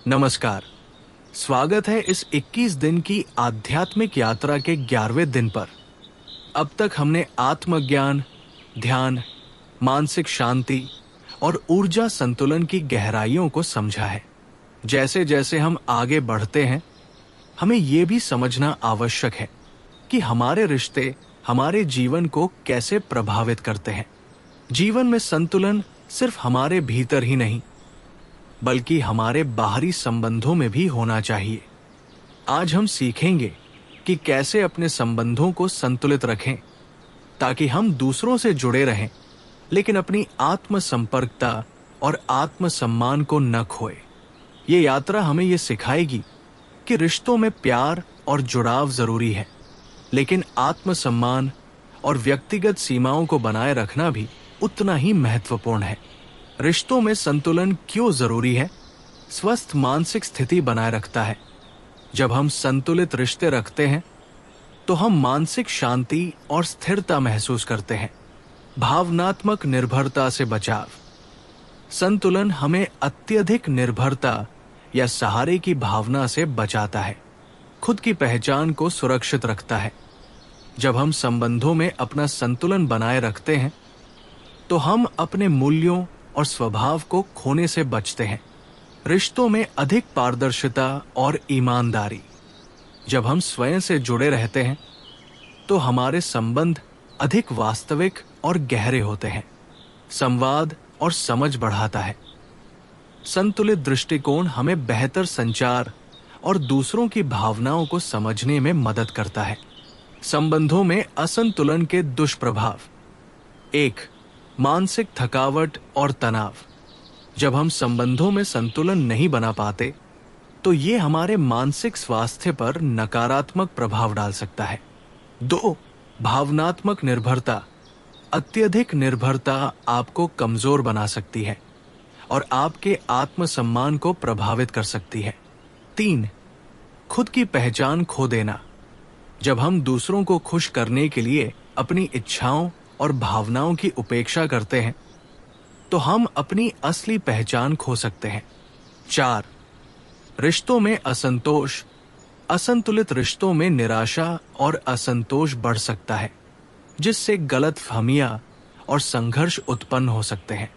नमस्कार। स्वागत है इस 21 दिन की आध्यात्मिक यात्रा के 11वें दिन पर। अब तक हमने आत्मज्ञान, ध्यान, मानसिक शांति और ऊर्जा संतुलन की गहराइयों को समझा है। जैसे जैसे हम आगे बढ़ते हैं, हमें ये भी समझना आवश्यक है कि हमारे रिश्ते हमारे जीवन को कैसे प्रभावित करते हैं। जीवन में संतुलन सिर्फ हमारे भीतर ही नहीं, बल्कि हमारे बाहरी संबंधों में भी होना चाहिए। आज हम सीखेंगे कि कैसे अपने संबंधों को संतुलित रखें ताकि हम दूसरों से जुड़े रहें, लेकिन अपनी आत्म संपर्कता और आत्म सम्मान को न खोए। ये यात्रा हमें ये सिखाएगी कि रिश्तों में प्यार और जुड़ाव जरूरी है, लेकिन आत्म सम्मान और व्यक्तिगत सीमाओं को बनाए रखना भी उतना ही महत्वपूर्ण है। रिश्तों में संतुलन क्यों जरूरी है? स्वस्थ मानसिक स्थिति बनाए रखता है। जब हम संतुलित रिश्ते रखते हैं तो हम मानसिक शांति और स्थिरता महसूस करते हैं। भावनात्मक निर्भरता से बचाव। संतुलन हमें अत्यधिक निर्भरता या सहारे की भावना से बचाता है, खुद की पहचान को सुरक्षित रखता है। जब हम संबंधों में अपना संतुलन बनाए रखते हैं तो हम अपने मूल्यों और स्वभाव को खोने से बचते हैं। रिश्तों में अधिक पारदर्शिता और ईमानदारी। जब हम स्वयं से जुड़े रहते हैं तो हमारे संबंध अधिक वास्तविक और गहरे होते हैं। संवाद और समझ बढ़ाता है। संतुलित दृष्टिकोण हमें बेहतर संचार और दूसरों की भावनाओं को समझने में मदद करता है। संबंधों में असंतुलन के दुष्प्रभाव। 1. मानसिक थकावट और तनाव। जब हम संबंधों में संतुलन नहीं बना पाते तो ये हमारे मानसिक स्वास्थ्य पर नकारात्मक प्रभाव डाल सकता है। 2. भावनात्मक निर्भरता। अत्यधिक निर्भरता आपको कमजोर बना सकती है और आपके आत्मसम्मान को प्रभावित कर सकती है। 3. खुद की पहचान खो देना। जब हम दूसरों को खुश करने के लिए अपनी इच्छाओं और भावनाओं की उपेक्षा करते हैं तो हम अपनी असली पहचान खो सकते हैं। 4. रिश्तों में असंतोष। असंतुलित रिश्तों में निराशा और असंतोष बढ़ सकता है, जिससे गलतफहमियां और संघर्ष उत्पन्न हो सकते हैं।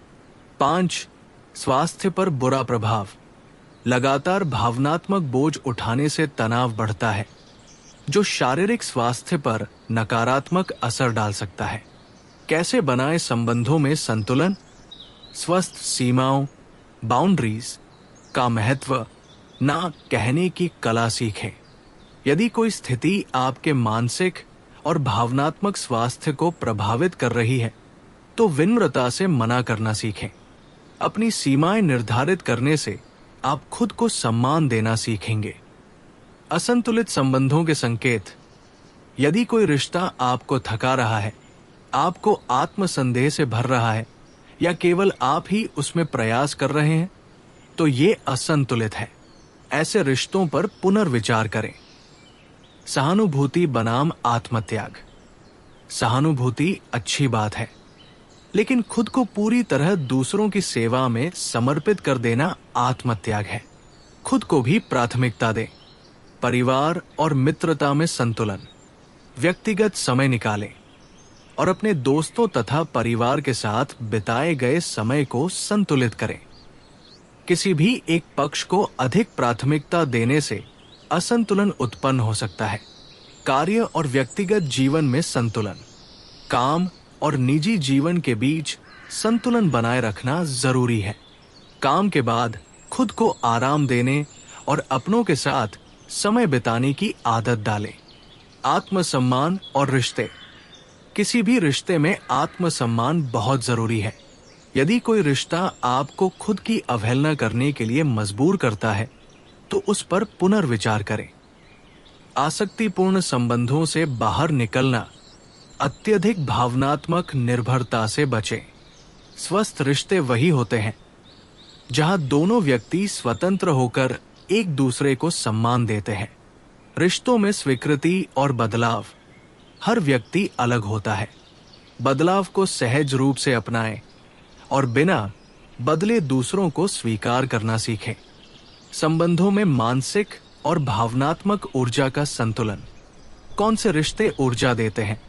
5. स्वास्थ्य पर बुरा प्रभाव। लगातार भावनात्मक बोझ उठाने से तनाव बढ़ता है, जो शारीरिक स्वास्थ्य पर नकारात्मक असर डाल सकता है। कैसे बनाएं संबंधों में संतुलन? स्वस्थ सीमाओं, बाउंड्रीज का महत्व ना कहने की कला सीखें। यदि कोई स्थिति आपके मानसिक और भावनात्मक स्वास्थ्य को प्रभावित कर रही है तो विनम्रता से मना करना सीखें। अपनी सीमाएं निर्धारित करने से आप खुद को सम्मान देना सीखेंगे। असंतुलित संबंधों के संकेत। यदि कोई रिश्ता आपको थका रहा है, आपको आत्मसंदेह से भर रहा है या केवल आप ही उसमें प्रयास कर रहे हैं, तो ये असंतुलित है। ऐसे रिश्तों पर पुनर्विचार करें। सहानुभूति बनाम आत्मत्याग। सहानुभूति अच्छी बात है, लेकिन खुद को पूरी तरह दूसरों की सेवा में समर्पित कर देना आत्मत्याग है। खुद को भी प्राथमिकता दें। परिवार और मित्रता में संतुलन। व्यक्तिगत समय निकालें और अपने दोस्तों तथा परिवार के साथ बिताए गए समय को संतुलित करें। किसी भी एक पक्ष को अधिक प्राथमिकता देने से असंतुलन उत्पन्न हो सकता है। कार्य और व्यक्तिगत जीवन में संतुलन। काम और निजी जीवन के बीच संतुलन बनाए रखना जरूरी है। काम के बाद खुद को आराम देने और अपनों के साथ समय बिताने की आदत डालें। आत्मसम्मान और रिश्ते। किसी भी रिश्ते में आत्मसम्मान बहुत जरूरी है। यदि कोई रिश्ता आपको खुद की अवहेलना करने के लिए मजबूर करता है तो उस पर पुनर्विचार करें। आसक्तिपूर्ण संबंधों से बाहर निकलना। अत्यधिक भावनात्मक निर्भरता से बचें। स्वस्थ रिश्ते वही होते हैं जहां दोनों व्यक्ति स्वतंत्र होकर एक दूसरे को सम्मान देते हैं। रिश्तों में स्वीकृति और बदलाव। हर व्यक्ति अलग होता है। बदलाव को सहज रूप से अपनाएं और बिना बदले दूसरों को स्वीकार करना सीखें। संबंधों में मानसिक और भावनात्मक ऊर्जा का संतुलन। कौन से रिश्ते ऊर्जा देते हैं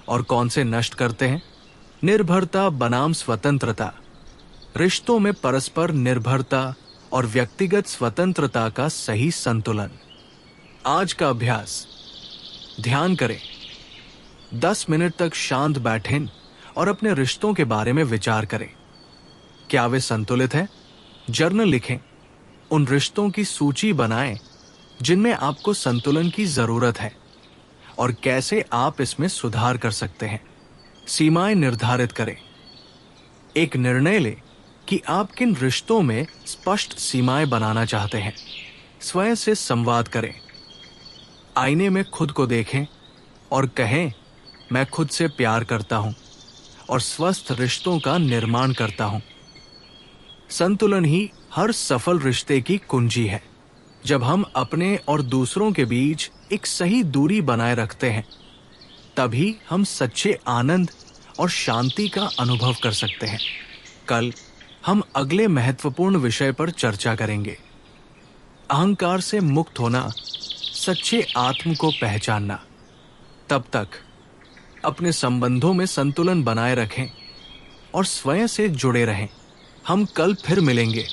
और कौन से नष्ट करते हैं? निर्भरता बनाम स्वतंत्रता। रिश्तों में परस्पर निर्भरता और व्यक्तिगत स्वतंत्रता का सही संतुलन। आज का अभ्यास, ध्यान करें। 10 मिनट तक शांत बैठें और अपने रिश्तों के बारे में विचार करें। क्या वे संतुलित हैं? जर्नल लिखें। उन रिश्तों की सूची बनाएं जिनमें आपको संतुलन की जरूरत है और कैसे आप इसमें सुधार कर सकते हैं। सीमाएं निर्धारित करें। एक निर्णय लें कि आप किन रिश्तों में स्पष्ट सीमाएं बनाना चाहते हैं। स्वयं से संवाद करें। आईने में खुद को देखें और कहें, मैं खुद से प्यार करता हूं और स्वस्थ रिश्तों का निर्माण करता हूं। संतुलन ही हर सफल रिश्ते की कुंजी है। जब हम अपने और दूसरों के बीच एक सही दूरी बनाए रखते हैं, तभी हम सच्चे आनंद और शांति का अनुभव कर सकते हैं। कल हम अगले महत्वपूर्ण विषय पर चर्चा करेंगे। अहंकार से मुक्त होना, सच्चे आत्म को पहचानना। तब तक अपने संबंधों में संतुलन बनाए रखें और स्वयं से जुड़े रहें। हम कल फिर मिलेंगे